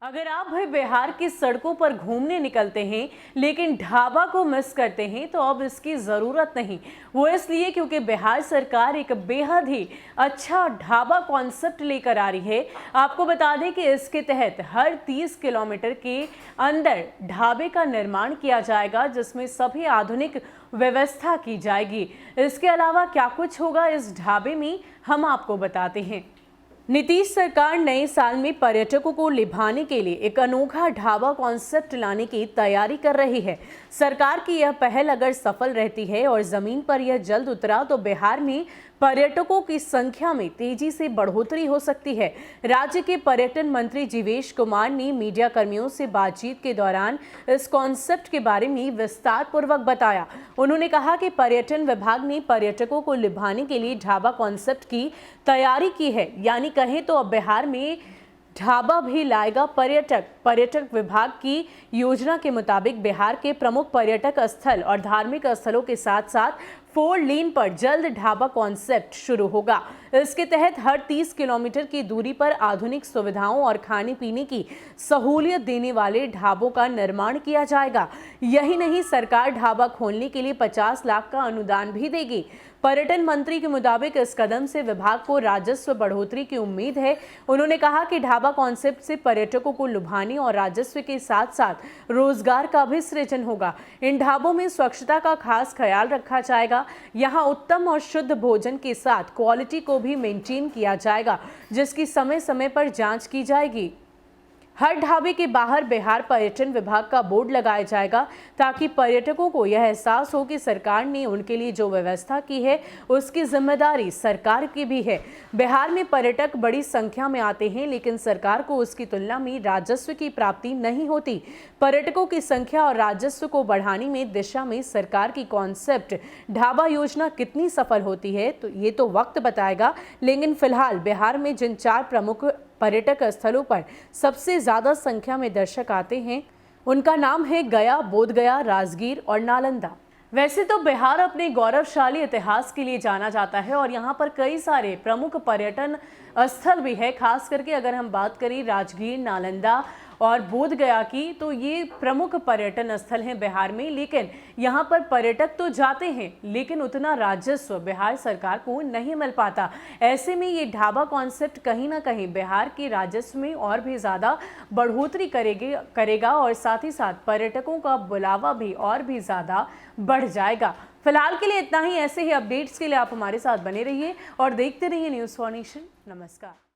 अगर आप भी बिहार की सड़कों पर घूमने निकलते हैं लेकिन ढाबा को मिस करते हैं तो अब इसकी ज़रूरत नहीं। वो इसलिए क्योंकि बिहार सरकार एक बेहद ही अच्छा ढाबा कॉन्सेप्ट लेकर आ रही है। आपको बता दें कि इसके तहत हर 30 किलोमीटर के अंदर ढाबे का निर्माण किया जाएगा, जिसमें सभी आधुनिक व्यवस्था की जाएगी। इसके अलावा क्या कुछ होगा इस ढाबे में, हम आपको बताते हैं। नीतीश सरकार नए साल में पर्यटकों को लिभाने के लिए एक अनोखा ढाबा कॉन्सेप्ट लाने की तैयारी कर रही है। सरकार की यह पहल अगर सफल रहती है और जमीन पर यह जल्द उतरा तो बिहार में पर्यटकों की संख्या में तेजी से बढ़ोतरी हो सकती है। राज्य के पर्यटन मंत्री जीवेश कुमार ने मीडिया कर्मियों से बातचीत के दौरान इस कॉन्सेप्ट के बारे में विस्तार पूर्वक बताया। उन्होंने कहा कि पर्यटन विभाग ने पर्यटकों को लिभाने के लिए ढाबा कॉन्सेप्ट की तैयारी की है, यानी कहें तो अब बिहार में ढाबा भी लाएगा पर्यटक विभाग की योजना के मुताबिक बिहार के प्रमुख पर्यटक स्थल और धार्मिक स्थलों के साथ साथ 4 लेन पर जल्द ढाबा कॉन्सेप्ट शुरू होगा। इसके तहत हर 30 किलोमीटर की दूरी पर आधुनिक सुविधाओं और खाने पीने की सहूलियत देने वाले ढाबों का निर्माण किया जाएगा। यही नहीं, सरकार ढाबा खोलने के लिए 50 लाख का अनुदान भी देगी। पर्यटन मंत्री के मुताबिक इस कदम से विभाग को राजस्व बढ़ोतरी की उम्मीद है। उन्होंने कहा कि ढाबा कॉन्सेप्ट से पर्यटकों को लुभाने और राजस्व के साथ साथ रोजगार का भी सृजन होगा। इन ढाबों में स्वच्छता का खास ख्याल रखा जाएगा। यहाँ उत्तम और शुद्ध भोजन के साथ क्वालिटी को भी मेंटेन किया जाएगा, जिसकी समय समय पर जांच की जाएगी। हर ढाबे के बाहर बिहार पर्यटन विभाग का बोर्ड लगाया जाएगा ताकि पर्यटकों को यह एहसास हो कि सरकार ने उनके लिए जो व्यवस्था की है उसकी जिम्मेदारी सरकार की भी है। बिहार में पर्यटक बड़ी संख्या में आते हैं, लेकिन सरकार को उसकी तुलना में राजस्व की प्राप्ति नहीं होती। पर्यटकों की संख्या और राजस्व को बढ़ाने में दिशा में सरकार की कॉन्सेप्ट ढाबा योजना कितनी सफल होती है तो ये तो वक्त बताएगा। लेकिन फिलहाल बिहार में जिन 4 प्रमुख पर्यटक स्थलों पर सबसे ज्यादा संख्या में दर्शक आते हैं उनका नाम है गया, बोधगया, राजगीर और नालंदा। वैसे तो बिहार अपने गौरवशाली इतिहास के लिए जाना जाता है और यहाँ पर कई सारे प्रमुख पर्यटन स्थल भी है। खास करके अगर हम बात करें राजगीर, नालंदा और बोधगया की, तो ये प्रमुख पर्यटन स्थल हैं बिहार में। लेकिन यहाँ पर पर्यटक तो जाते हैं, लेकिन उतना राजस्व बिहार सरकार को नहीं मिल पाता। ऐसे में ये ढाबा कॉन्सेप्ट कहीं ना कहीं बिहार के राजस्व में और भी ज़्यादा बढ़ोतरी करेगा और साथ ही साथ पर्यटकों का बुलावा भी और भी ज़्यादा बढ़ जाएगा। फिलहाल के लिए इतना ही। ऐसे ही अपडेट्स के लिए आप हमारे साथ बने रहिए और देखते रहिए न्यूज़ फॉर नेशन। नमस्कार।